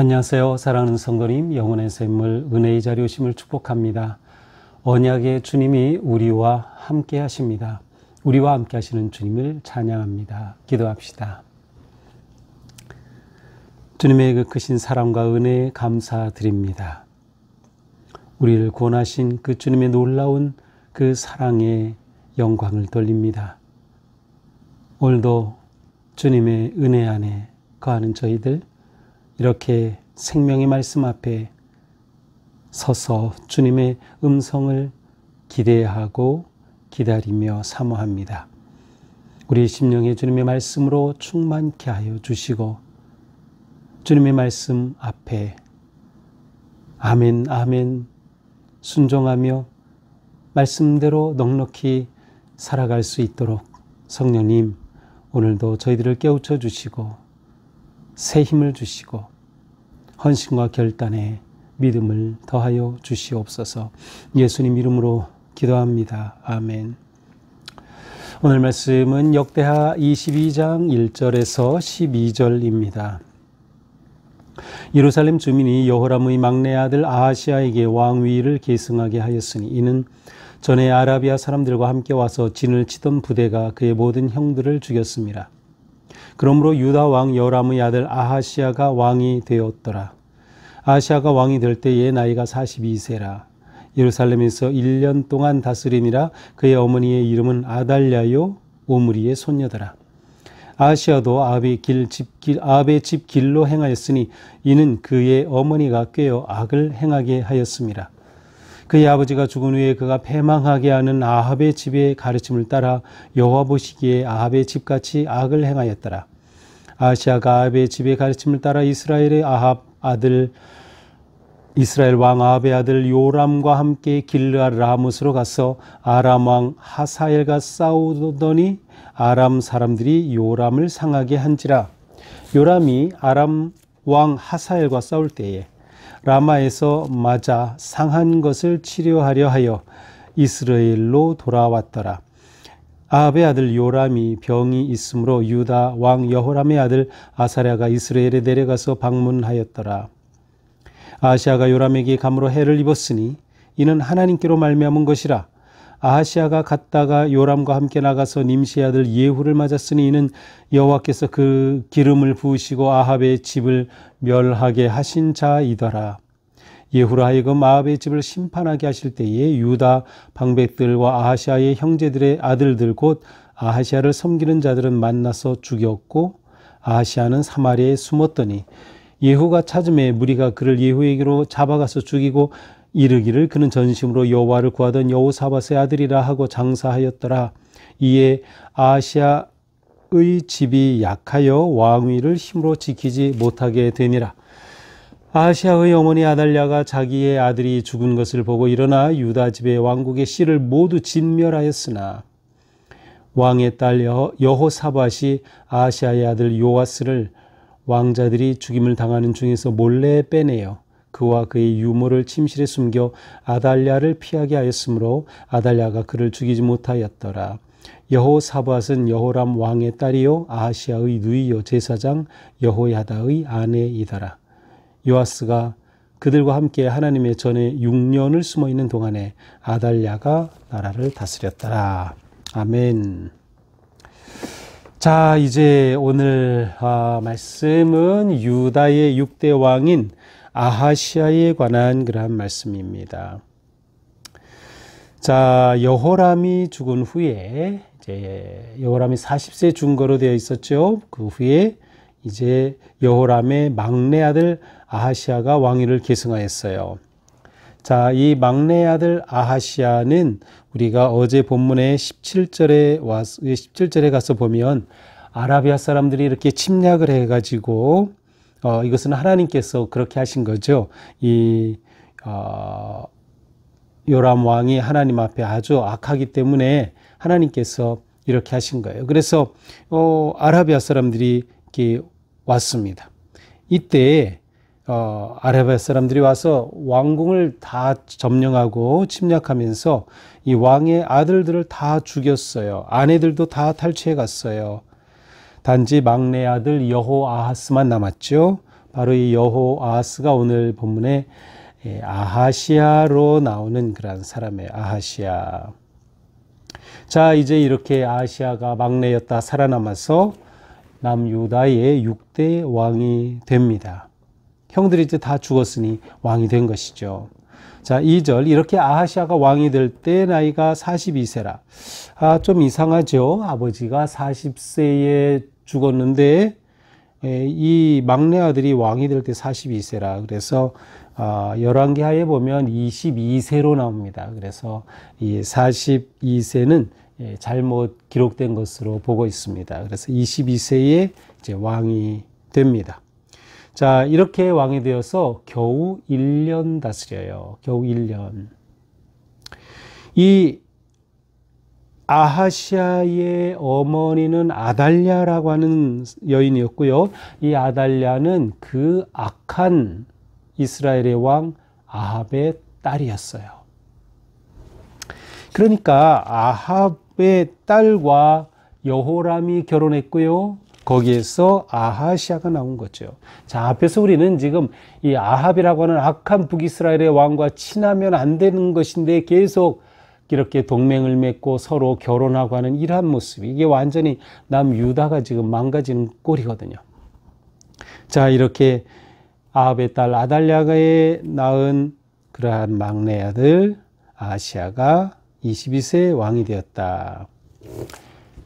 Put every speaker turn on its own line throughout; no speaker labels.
안녕하세요. 사랑하는 성도님, 영혼의 샘물 은혜의 자리 오심을 축복합니다. 언약의 주님이 우리와 함께 하십니다. 우리와 함께 하시는 주님을 찬양합니다. 기도합시다. 주님의 그 크신 사랑과 은혜에 감사드립니다. 우리를 구원하신 그 주님의 놀라운 그 사랑에 영광을 돌립니다. 오늘도 주님의 은혜 안에 거하는 저희들, 이렇게 생명의 말씀 앞에 서서 주님의 음성을 기대하고 기다리며 사모합니다. 우리 심령에 주님의 말씀으로 충만케 하여 주시고, 주님의 말씀 앞에 아멘 아멘 순종하며 말씀대로 넉넉히 살아갈 수 있도록 성령님, 오늘도 저희들을 깨우쳐 주시고 새 힘을 주시고 헌신과 결단에 믿음을 더하여 주시옵소서. 예수님 이름으로 기도합니다. 아멘. 오늘 말씀은 역대하 22장 1절에서 12절입니다. 예루살렘 주민이 여호람의 막내 아들 아하시아에게 왕위를 계승하게 하였으니, 이는 전에 아라비아 사람들과 함께 와서 진을 치던 부대가 그의 모든 형들을 죽였습니다. 그러므로 유다 왕 여호람의 아들 아하시아가 왕이 되었더라. 아하시아가 왕이 될 때의 나이가 42세라. 예루살렘에서 1년 동안 다스리니라. 그의 어머니의 이름은 아달랴요 오므리의 손녀더라. 아하시아도 아합의 집 길로 행하였으니, 이는 그의 어머니가 꾀어 악을 행하게 하였습니다. 그의 아버지가 죽은 후에 그가 패망하게 하는 아합의 집의 가르침을 따라 여호와 보시기에 아합의 집같이 악을 행하였더라. 아하시아가 아합의 집의 가르침을 따라 이스라엘 왕 아합의 아들 요람과 함께 길르앗 라못으로 가서 아람 왕 하사엘과 싸우더니 아람 사람들이 요람을 상하게 한지라. 요람이 아람 왕 하사엘과 싸울 때에 라마에서 맞아 상한 것을 치료하려 하여 이스라엘로 돌아왔더라. 아합의 아들 요람이 병이 있으므로 유다 왕 여호람의 아들 아사랴가 이스라엘에 내려가서 방문하였더라. 아하시아가 요람에게 감으로 해를 입었으니 이는 하나님께로 말미암은 것이라. 아하시아가 갔다가 요람과 함께 나가서 님시의 아들 예후를 맞았으니, 이는 여호와께서 그 기름을 부으시고 아합의 집을 멸하게 하신 자이더라. 예후로 하여금 아합의 집을 심판하게 하실 때에 유다 방백들과 아하시아의 형제들의 아들들 곧 아하시아를 섬기는 자들은 만나서 죽였고, 아하시아는 사마리아에 숨었더니 예후가 찾음에 무리가 그를 예후에게로 잡아가서 죽이고 이르기를 그는 전심으로 여호와를 구하던 여호사밧의 아들이라 하고 장사하였더라. 이에 아하시아의 집이 약하여 왕위를 힘으로 지키지 못하게 되니라. 아하시아의 어머니 아달랴가 자기의 아들이 죽은 것을 보고 일어나 유다 집의 왕국의 씨를 모두 진멸하였으나, 왕의 딸 여호사밧이 아하시아의 아들 요아스를 왕자들이 죽임을 당하는 중에서 몰래 빼내어 그와 그의 유모를 침실에 숨겨 아달랴를 피하게 하였으므로 아달랴가 그를 죽이지 못하였더라. 여호사밧은 여호람 왕의 딸이요 아하시아의 누이요 제사장 여호야다의 아내이더라. 요아스가 그들과 함께 하나님의 전에 6년을 숨어있는 동안에 아달랴가 나라를 다스렸더라. 아멘. 자, 이제 오늘 말씀은 유다의 6대 왕인 아하시아에 관한 그러한 말씀입니다. 자, 여호람이 죽은 후에 이제 여호람이 40세 중거로 되어 있었죠. 그 후에 이제 여호람의 막내 아들 아하시아가 왕위를 계승하였어요. 자, 이 막내 아들 아하시아는 우리가 어제 본문의 17절에 가서 보면 아라비아 사람들이 이렇게 침략을 해가지고 이것은 하나님께서 그렇게 하신 거죠. 요람 왕이 하나님 앞에 아주 악하기 때문에 하나님께서 이렇게 하신 거예요. 그래서 아라비아 사람들이 이렇게 왔습니다. 이때 아라비아 사람들이 와서 왕궁을 다 점령하고 침략하면서 이 왕의 아들들을 다 죽였어요. 아내들도 다 탈취해 갔어요. 단지 막내 아들 여호아하스만 남았죠. 바로 이 여호아하스가 오늘 본문에 아하시아로 나오는 그런 사람이에요. 아하시아. 자, 이제 이렇게 아하시아가 막내였다 살아남아서 남유다의 6대 왕이 됩니다. 형들이 이제 다 죽었으니 왕이 된 것이죠. 자, 2절. 이렇게 아하시아가 왕이 될 때 나이가 42세라. 좀 이상하죠. 아버지가 40세에 죽었는데 이 막내 아들이 왕이 될 때 42세라. 그래서 열왕기하에 보면 22세로 나옵니다. 그래서 이 42세는 잘못 기록된 것으로 보고 있습니다. 그래서 22세에 이제 왕이 됩니다. 자, 이렇게 왕이 되어서 겨우 1년 다스려요. 겨우 1년. 이 아하시아의 어머니는 아달랴라고 하는 여인이었고요. 이 아달랴는 그 악한 이스라엘의 왕 아합의 딸이었어요. 그러니까 아합의 딸과 여호람이 결혼했고요. 거기에서 아하시아가 나온 거죠. 자, 앞에서 우리는 지금 이 아합이라고 하는 악한 북이스라엘의 왕과 친하면 안 되는 것인데 계속 이렇게 동맹을 맺고 서로 결혼하고 하는 이러한 모습, 이게 완전히 남유다가 지금 망가지는 꼴이거든요. 자, 이렇게 아합의 딸 아달랴가에 낳은 그러한 막내 아들 아하시아가 22세 왕이 되었다.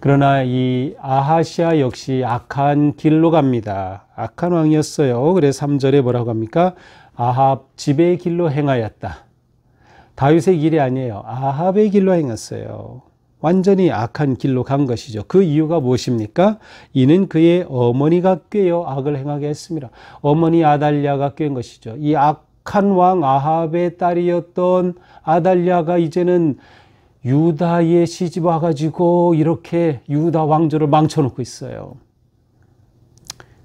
그러나 이 아하시아 역시 악한 길로 갑니다. 악한 왕이었어요. 그래서 3절에 뭐라고 합니까? 아합 집의 길로 행하였다. 다윗의 길이 아니에요. 아합의 길로 행했어요. 완전히 악한 길로 간 것이죠. 그 이유가 무엇입니까? 이는 그의 어머니가 꾀어 악을 행하게 했습니다. 어머니 아달랴가 꾀은 것이죠. 이 악한 왕 아합의 딸이었던 아달랴가 이제는 유다에 시집 와가지고 이렇게 유다 왕조를 망쳐놓고 있어요.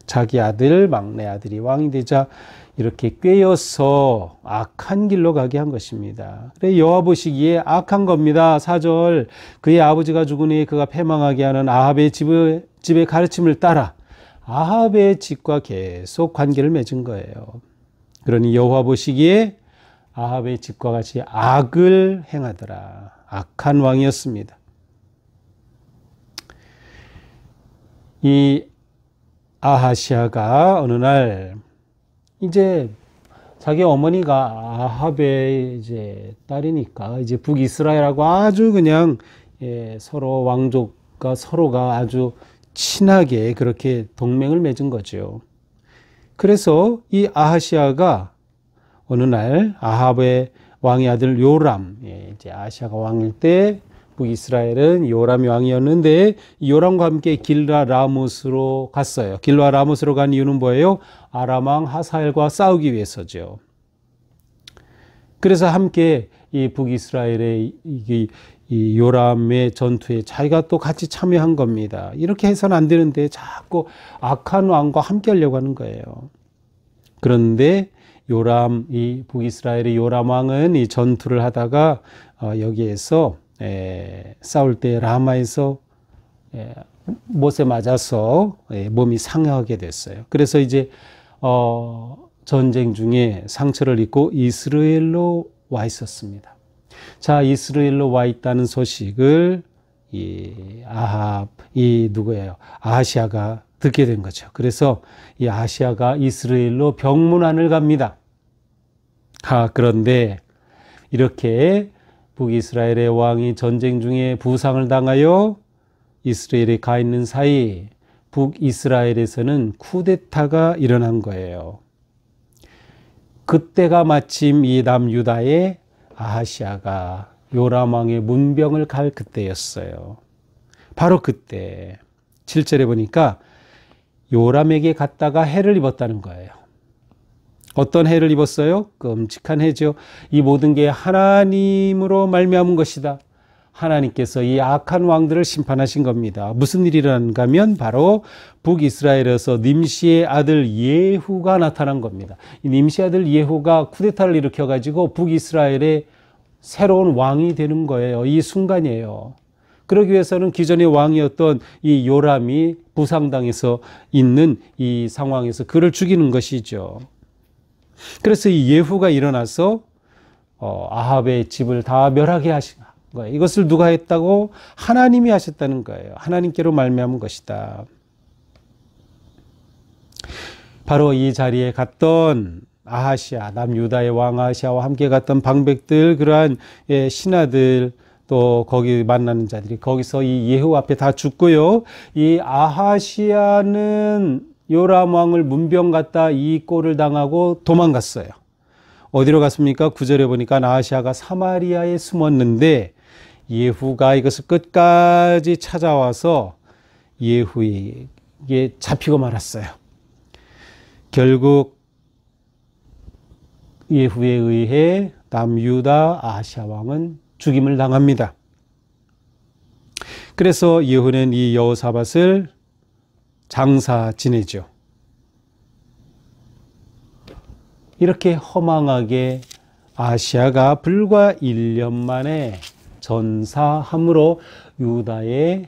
자기 아들, 막내 아들이 왕이 되자 이렇게 꾀어서 악한 길로 가게 한 것입니다. 그래 여호와 보시기에 악한 겁니다. 4절. 그의 아버지가 죽은 후에 그가 패망하게 하는 아합의 집의 가르침을 따라 아합의 집과 계속 관계를 맺은 거예요. 그러니 여호와 보시기에 아합의 집과 같이 악을 행하더라. 악한 왕이었습니다. 이 아하시아가 어느 날 이제 자기 어머니가 아합의 이제 딸이니까 이제 북이스라엘하고 아주 그냥 서로 왕족과 서로가 아주 친하게 그렇게 동맹을 맺은 거죠. 그래서 이 아하시아가 어느 날 아합의 왕의 아들 요람, 이제 아하시아가 왕일 때 북이스라엘은 요람이 왕이었는데 요람과 함께 길라 라못으로 갔어요. 길라 라못으로 간 이유는 뭐예요? 아람 왕 하사엘과 싸우기 위해서죠. 그래서 함께 이 북이스라엘의 이 요람의 전투에 자기가 또 같이 참여한 겁니다. 이렇게 해서는 안 되는데 자꾸 악한 왕과 함께 하려고 하는 거예요. 그런데 요람, 이 북이스라엘의 요람 왕은 이 전투를 하다가 여기에서 싸울 때 라마에서 못에 맞아서 몸이 상하게 됐어요. 그래서 이제 전쟁 중에 상처를 입고 이스라엘로 와 있었습니다. 자, 이스라엘로 와 있다는 소식을 누구예요? 아하시아가 듣게 된 거죠. 그래서 이 아하시아가 이스라엘로 병문안을 갑니다. 그런데 이렇게 북이스라엘의 왕이 전쟁 중에 부상을 당하여 이스라엘에 가 있는 사이 북이스라엘에서는 쿠데타가 일어난 거예요. 그때가 마침 이 남유다의 아하시아가 요람 왕의 문병을 갈 그때였어요. 바로 그때 7절에 보니까 요람에게 갔다가 해를 입었다는 거예요. 어떤 해를 입었어요? 끔찍한 해죠. 이 모든 게 하나님으로 말미암은 것이다. 하나님께서 이 악한 왕들을 심판하신 겁니다. 무슨 일이 일어난가 하면 바로 북이스라엘에서 님시의 아들 예후가 나타난 겁니다. 이 님시의 아들 예후가 쿠데타를 일으켜가지고 북이스라엘의 새로운 왕이 되는 거예요. 이 순간이에요. 그러기 위해서는 기존의 왕이었던 이 요람이 부상당해서 있는 이 상황에서 그를 죽이는 것이죠. 그래서 이 예후가 일어나서 아합의 집을 다 멸하게 하신 거예요. 이것을 누가 했다고? 하나님이 하셨다는 거예요. 하나님께로 말미암은 것이다. 바로 이 자리에 갔던 아하시아, 남유다의 왕 아하시아와 함께 갔던 방백들, 그러한 신하들, 또 거기 만나는 자들이 거기서 이 예후 앞에 다 죽고요. 이 아하시아는 요람 왕을 문병 갔다 이 꼴을 당하고 도망갔어요. 어디로 갔습니까? 9절에 보니까 아하시아가 사마리아에 숨었는데 예후가 이것을 끝까지 찾아와서 예후에게 잡히고 말았어요. 결국 예후에 의해 남유다 아하시아 왕은 죽임을 당합니다. 그래서 예후는 이 여호사밧을 장사 지내죠. 이렇게 허망하게 아하시아가 불과 1년 만에 전사함으로 유다의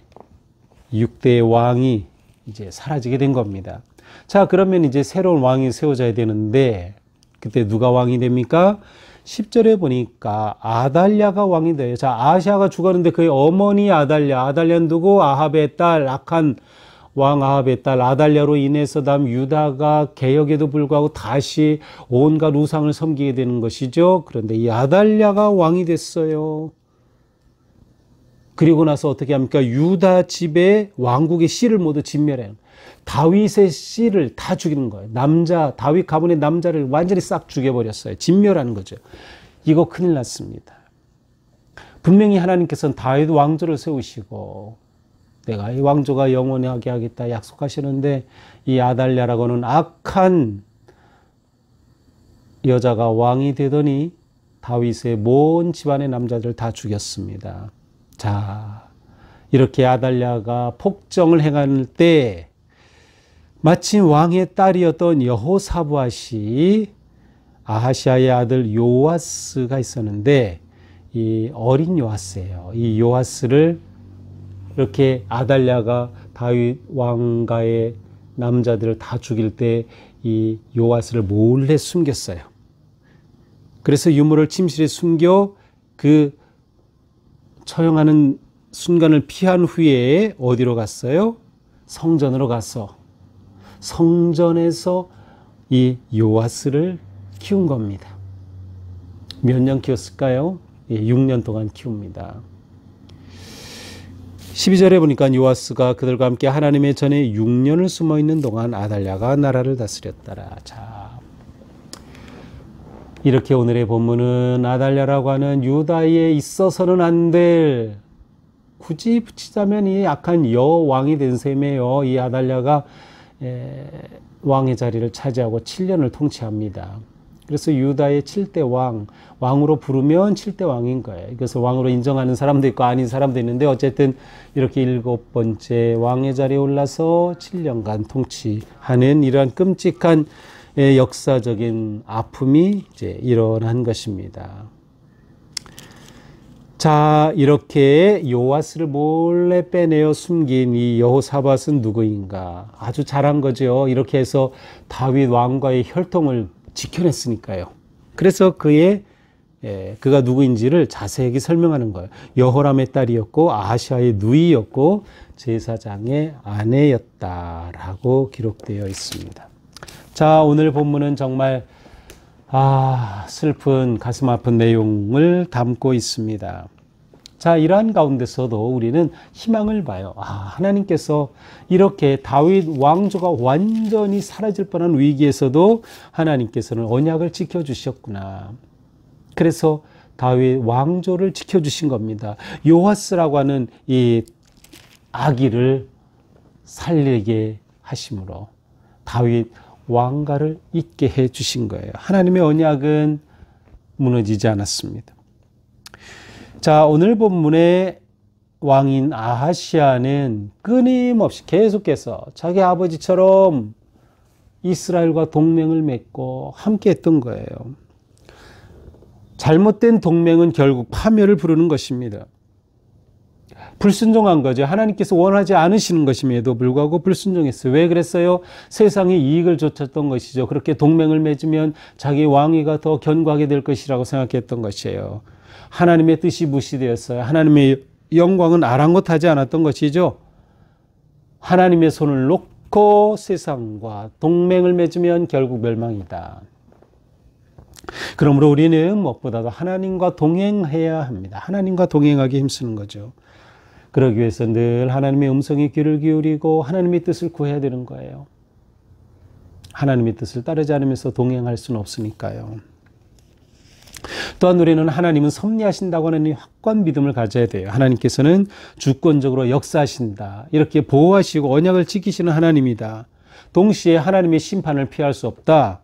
6대 왕이 이제 사라지게 된 겁니다. 자, 그러면 이제 새로운 왕이 세워져야 되는데 그때 누가 왕이 됩니까? 10절에 보니까 아달랴가 왕이 돼요. 자, 아하시아가 죽었는데 그의 어머니 아달랴는 누구? 아합의 딸, 악한 왕 아합의 딸 아달랴로 인해서 다음 유다가 개혁에도 불구하고 다시 온갖 우상을 섬기게 되는 것이죠. 그런데 이 아달랴가 왕이 됐어요. 그리고 나서 어떻게 합니까? 유다 집의 왕국의 씨를 모두 진멸해요. 다윗의 씨를 다 죽이는 거예요. 다윗 가문의 남자를 완전히 싹 죽여버렸어요. 진멸하는 거죠. 이거 큰일 났습니다. 분명히 하나님께서는 다윗 왕조를 세우시고 내가 이 왕조가 영원하게 하겠다 약속하시는데 이 아달랴라고는 악한 여자가 왕이 되더니 다윗의 모든 집안의 남자들 다 죽였습니다. 자, 이렇게 아달랴가 폭정을 행할 때 마침 왕의 딸이었던 여호사밧이 아하시아의 아들 요아스가 있었는데 이 어린 요아스예요. 이 요아스를 이렇게 아달랴가 다윗 왕가의 남자들을 다 죽일 때 이 요아스를 몰래 숨겼어요. 그래서 유물을 침실에 숨겨 그 처형하는 순간을 피한 후에 어디로 갔어요? 성전으로 가서 성전에서 이 요아스를 키운 겁니다. 몇 년 키웠을까요? 6년 동안 키웁니다. 12절에 보니까 요아스가 그들과 함께 하나님의 전에 6년을 숨어 있는 동안 아달랴가 나라를 다스렸더라. 자, 이렇게 오늘의 본문은 아달랴라고 하는 유다에 있어서는 안 될, 굳이 붙이자면 이 악한 여왕이 된 셈이에요. 이 아달랴가 왕의 자리를 차지하고 7년을 통치합니다. 그래서 유다의 7대 왕으로 부르면 7대 왕인 거예요. 그래서 왕으로 인정하는 사람도 있고 아닌 사람도 있는데 어쨌든 이렇게 7번째 왕의 자리에 올라서 7년간 통치하는 이러한 끔찍한 역사적인 아픔이 이제 일어난 것입니다. 자, 이렇게 요아스를 몰래 빼내어 숨긴 이 여호사밧은 누구인가? 아주 잘한 거죠. 이렇게 해서 다윗 왕과의 혈통을 지켜냈으니까요. 그래서 그가 누구인지를 자세하게 설명하는 거예요. 여호람의 딸이었고 아하시아의 누이였고 제사장의 아내였다라고 기록되어 있습니다. 자, 오늘 본문은 정말 슬픈 가슴 아픈 내용을 담고 있습니다. 자, 이러한 가운데서도 우리는 희망을 봐요. 하나님께서 이렇게 다윗 왕조가 완전히 사라질 뻔한 위기에서도 하나님께서는 언약을 지켜주셨구나. 그래서 다윗 왕조를 지켜주신 겁니다. 요아스라고 하는 이 아기를 살리게 하심으로 다윗 왕가를 있게 해 주신 거예요. 하나님의 언약은 무너지지 않았습니다. 자, 오늘 본문의 왕인 아하시아는 끊임없이 계속해서 자기 아버지처럼 이스라엘과 동맹을 맺고 함께 했던 거예요. 잘못된 동맹은 결국 파멸을 부르는 것입니다. 불순종한 거죠. 하나님께서 원하지 않으시는 것임에도 불구하고 불순종했어요. 왜 그랬어요? 세상의 이익을 좇았던 것이죠. 그렇게 동맹을 맺으면 자기 왕위가 더 견고하게 될 것이라고 생각했던 것이에요. 하나님의 뜻이 무시되었어요. 하나님의 영광은 아랑곳하지 않았던 것이죠. 하나님의 손을 놓고 세상과 동맹을 맺으면 결국 멸망이다. 그러므로 우리는 무엇보다도 하나님과 동행해야 합니다. 하나님과 동행하기 힘쓰는 거죠. 그러기 위해서 늘 하나님의 음성에 귀를 기울이고 하나님의 뜻을 구해야 되는 거예요. 하나님의 뜻을 따르지 않으면서 동행할 수는 없으니까요. 또한 우리는 하나님은 섭리하신다고 하는 이 확고한 믿음을 가져야 돼요. 하나님께서는 주권적으로 역사하신다. 이렇게 보호하시고 언약을 지키시는 하나님이다. 동시에 하나님의 심판을 피할 수 없다.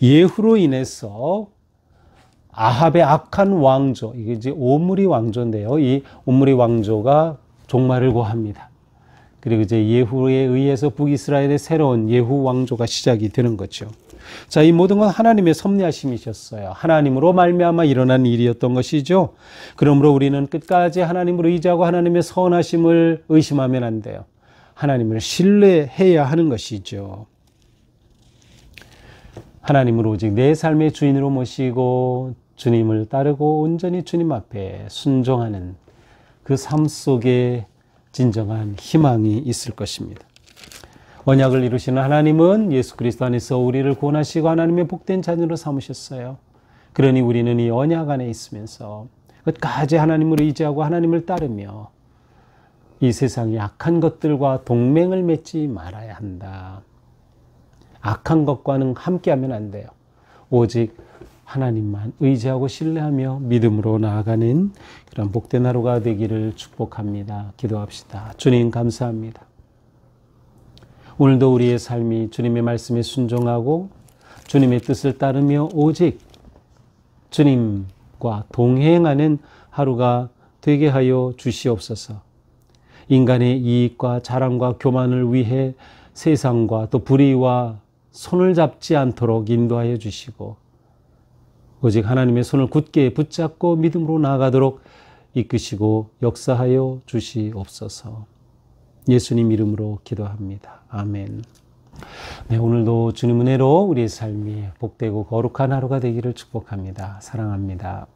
예후로 인해서 아합의 악한 왕조, 이게 이제 오므리 왕조인데요. 이 오므리 왕조가 종말을 고합니다. 그리고 이제 예후에 의해서 북이스라엘의 새로운 예후 왕조가 시작이 되는 거죠. 자, 이 모든 건 하나님의 섭리하심이셨어요. 하나님으로 말미암아 일어난 일이었던 것이죠. 그러므로 우리는 끝까지 하나님을 의지하고 하나님의 선하심을 의심하면 안 돼요. 하나님을 신뢰해야 하는 것이죠. 하나님을 오직 내 삶의 주인으로 모시고 주님을 따르고 온전히 주님 앞에 순종하는 그 삶 속에 진정한 희망이 있을 것입니다. 언약을 이루시는 하나님은 예수 그리스도 안에서 우리를 구원하시고 하나님의 복된 자녀로 삼으셨어요. 그러니 우리는 이 언약 안에 있으면서 끝까지 하나님을 의지하고 하나님을 따르며 이 세상의 악한 것들과 동맹을 맺지 말아야 한다. 악한 것과는 함께하면 안 돼요. 오직 하나님만 의지하고 신뢰하며 믿음으로 나아가는 그런 복된 하루가 되기를 축복합니다. 기도합시다. 주님 감사합니다. 오늘도 우리의 삶이 주님의 말씀에 순종하고 주님의 뜻을 따르며 오직 주님과 동행하는 하루가 되게 하여 주시옵소서. 인간의 이익과 자랑과 교만을 위해 세상과 또 불의와 손을 잡지 않도록 인도하여 주시고 오직 하나님의 손을 굳게 붙잡고 믿음으로 나아가도록 이끄시고 역사하여 주시옵소서. 예수님 이름으로 기도합니다. 아멘. 네, 오늘도 주님 은혜로 우리의 삶이 복되고 거룩한 하루가 되기를 축복합니다. 사랑합니다.